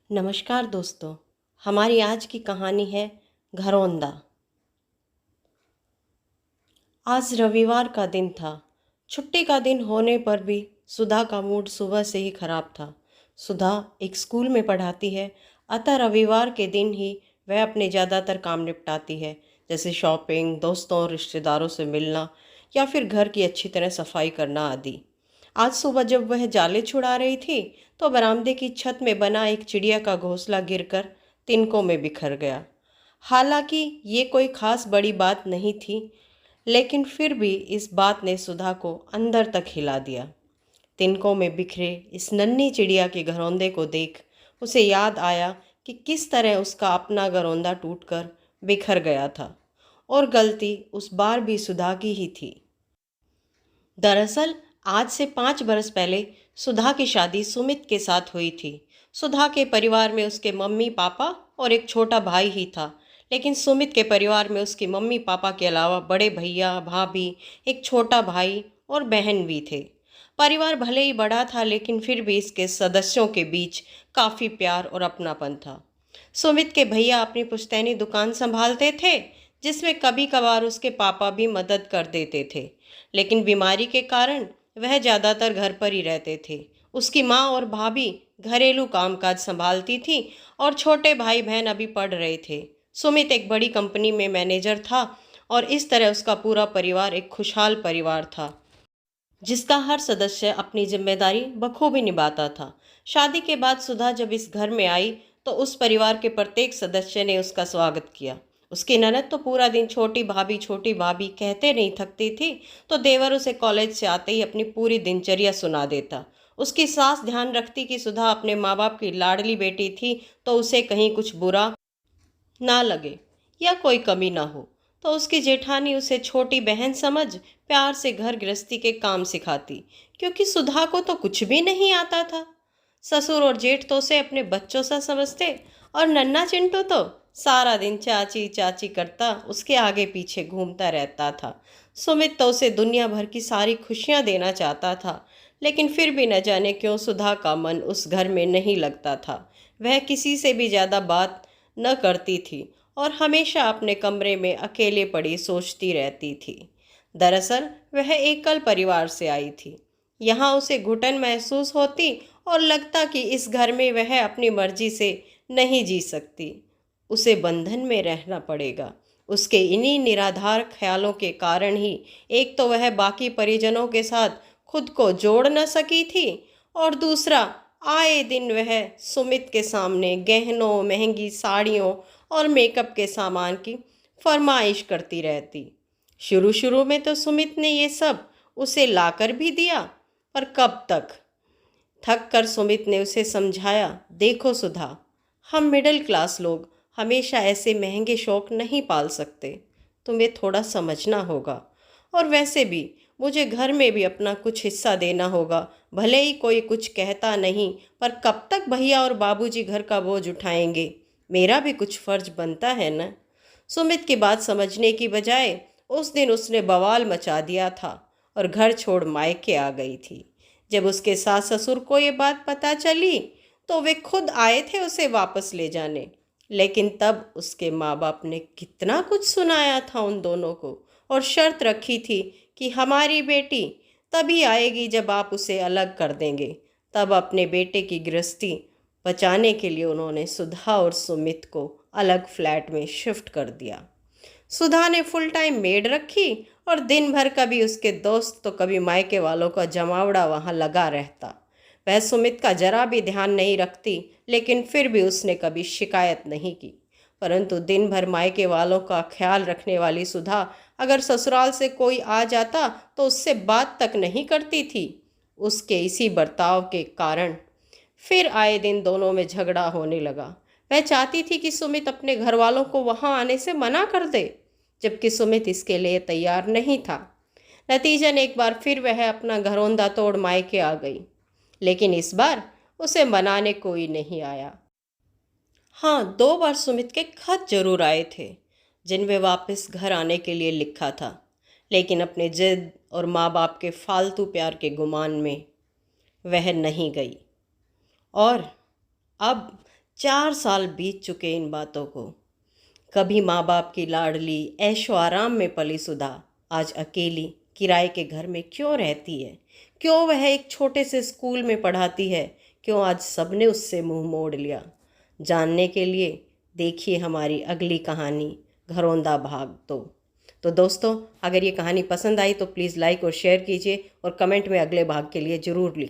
नमस्कार दोस्तों। हमारी आज की कहानी है घरौंदा। आज रविवार का दिन था। छुट्टी का दिन होने पर भी सुधा का मूड सुबह से ही खराब था। सुधा एक स्कूल में पढ़ाती है, अतः रविवार के दिन ही वह अपने ज़्यादातर काम निपटाती है, जैसे शॉपिंग, दोस्तों और रिश्तेदारों से मिलना या फिर घर की अच्छी तरह सफाई करना आदि। आज सुबह जब वह जाले छुड़ा रही थी तो बरामदे की छत में बना एक चिड़िया का घोंसला गिरकर तिनकों में बिखर गया। हालांकि ये कोई खास बड़ी बात नहीं थी, लेकिन फिर भी इस बात ने सुधा को अंदर तक हिला दिया। तिनकों में बिखरे इस नन्ही चिड़िया के घरौंदे को देख उसे याद आया कि किस तरह उसका अपना घरौंदा टूटकर बिखर गया था, और गलती उस बार भी सुधा की ही थी। दरअसल आज से 5 बरस पहले सुधा की शादी सुमित के साथ हुई थी। सुधा के परिवार में उसके मम्मी पापा और एक छोटा भाई ही था, लेकिन सुमित के परिवार में उसकी मम्मी पापा के अलावा बड़े भैया, भाभी, एक छोटा भाई और बहन भी थे। परिवार भले ही बड़ा था, लेकिन फिर भी इसके सदस्यों के बीच काफ़ी प्यार और अपनापन था। सुमित के भैया अपनी पुश्तैनी दुकान संभालते थे, जिसमें कभी कभार उसके पापा भी मदद कर देते थे, लेकिन बीमारी के कारण वह ज़्यादातर घर पर ही रहते थे। उसकी माँ और भाभी घरेलू कामकाज संभालती थी और छोटे भाई बहन अभी पढ़ रहे थे। सुमित एक बड़ी कंपनी में मैनेजर था और इस तरह उसका पूरा परिवार एक खुशहाल परिवार था, जिसका हर सदस्य अपनी जिम्मेदारी बखूबी निभाता था। शादी के बाद सुधा जब इस घर में आई तो उस परिवार के प्रत्येक सदस्य ने उसका स्वागत किया। उसकी ननद तो पूरा दिन छोटी भाभी कहते नहीं थकती थी, तो देवर उसे कॉलेज से आते ही अपनी पूरी दिनचर्या सुना देता। उसकी सास ध्यान रखती कि सुधा अपने माँ बाप की लाडली बेटी थी, तो उसे कहीं कुछ बुरा ना लगे या कोई कमी ना हो। तो उसकी जेठानी उसे छोटी बहन समझ प्यार से घर गृहस्थी के काम सिखाती, क्योंकि सुधा को तो कुछ भी नहीं आता था। ससुर और जेठ तो उसे अपने बच्चों सा समझते, और नन्ना चिंटू तो सारा दिन चाची चाची करता उसके आगे पीछे घूमता रहता था। सुमित तो उसे दुनिया भर की सारी खुशियां देना चाहता था, लेकिन फिर भी न जाने क्यों सुधा का मन उस घर में नहीं लगता था। वह किसी से भी ज़्यादा बात न करती थी और हमेशा अपने कमरे में अकेले पड़ी सोचती रहती थी। दरअसल वह एकल परिवार से आई थी। यहाँ उसे घुटन महसूस होती और लगता कि इस घर में वह अपनी मर्जी से नहीं जी सकती, उसे बंधन में रहना पड़ेगा। उसके इन्हीं निराधार ख्यालों के कारण ही एक तो वह बाकी परिजनों के साथ खुद को जोड़ न सकी थी, और दूसरा आए दिन वह सुमित के सामने गहनों, महंगी साड़ियों और मेकअप के सामान की फरमाइश करती रहती। शुरू शुरू में तो सुमित ने ये सब उसे लाकर भी दिया, पर कब तक। थक कर सुमित ने उसे समझाया, देखो सुधा, हम मिडिल क्लास लोग हमेशा ऐसे महंगे शौक नहीं पाल सकते, तुम्हें थोड़ा समझना होगा। और वैसे भी मुझे घर में भी अपना कुछ हिस्सा देना होगा। भले ही कोई कुछ कहता नहीं, पर कब तक भैया और बाबूजी घर का बोझ उठाएंगे। मेरा भी कुछ फर्ज बनता है न। सुमित की बात समझने की बजाय उस दिन उसने बवाल मचा दिया था और घर छोड़ मायके आ गई थी। जब उसके सास ससुर को ये बात पता चली तो वे खुद आए थे उसे वापस ले जाने, लेकिन तब उसके माँ बाप ने कितना कुछ सुनाया था उन दोनों को, और शर्त रखी थी कि हमारी बेटी तभी आएगी जब आप उसे अलग कर देंगे। तब अपने बेटे की गृहस्थी बचाने के लिए उन्होंने सुधा और सुमित को अलग फ्लैट में शिफ्ट कर दिया। सुधा ने फुल टाइम मेड रखी और दिन भर कभी उसके दोस्त तो कभी मायके वालों का जमावड़ा वहाँ लगा रहता। वह सुमित का जरा भी ध्यान नहीं रखती, लेकिन फिर भी उसने कभी शिकायत नहीं की। परंतु दिन भर मायके वालों का ख्याल रखने वाली सुधा अगर ससुराल से कोई आ जाता तो उससे बात तक नहीं करती थी। उसके इसी बर्ताव के कारण फिर आए दिन दोनों में झगड़ा होने लगा। वह चाहती थी कि सुमित अपने घर वालों को वहां आने से मना कर दे, जबकि सुमित इसके लिए तैयार नहीं था। नतीजन एक बार फिर वह अपना घरौंदा तोड़ मायके आ गई, लेकिन इस बार उसे मनाने कोई नहीं आया। हाँ, 2 बार सुमित के खत जरूर आए थे, जिनमें वापस घर आने के लिए लिखा था, लेकिन अपने जिद और माँ बाप के फालतू प्यार के गुमान में वह नहीं गई। और अब 4 साल बीत चुके इन बातों को। कभी माँ बाप की लाडली ऐशो आराम में पली सुधा आज अकेली किराए के घर में क्यों रहती है? क्यों वह एक छोटे से स्कूल में पढ़ाती है? क्यों आज सबने उससे मुंह मोड़ लिया? जानने के लिए देखिए हमारी अगली कहानी, घरौंदा भाग 2। तो दोस्तों, अगर ये कहानी पसंद आई तो प्लीज़ लाइक और शेयर कीजिए और कमेंट में अगले भाग के लिए ज़रूर लिखिए।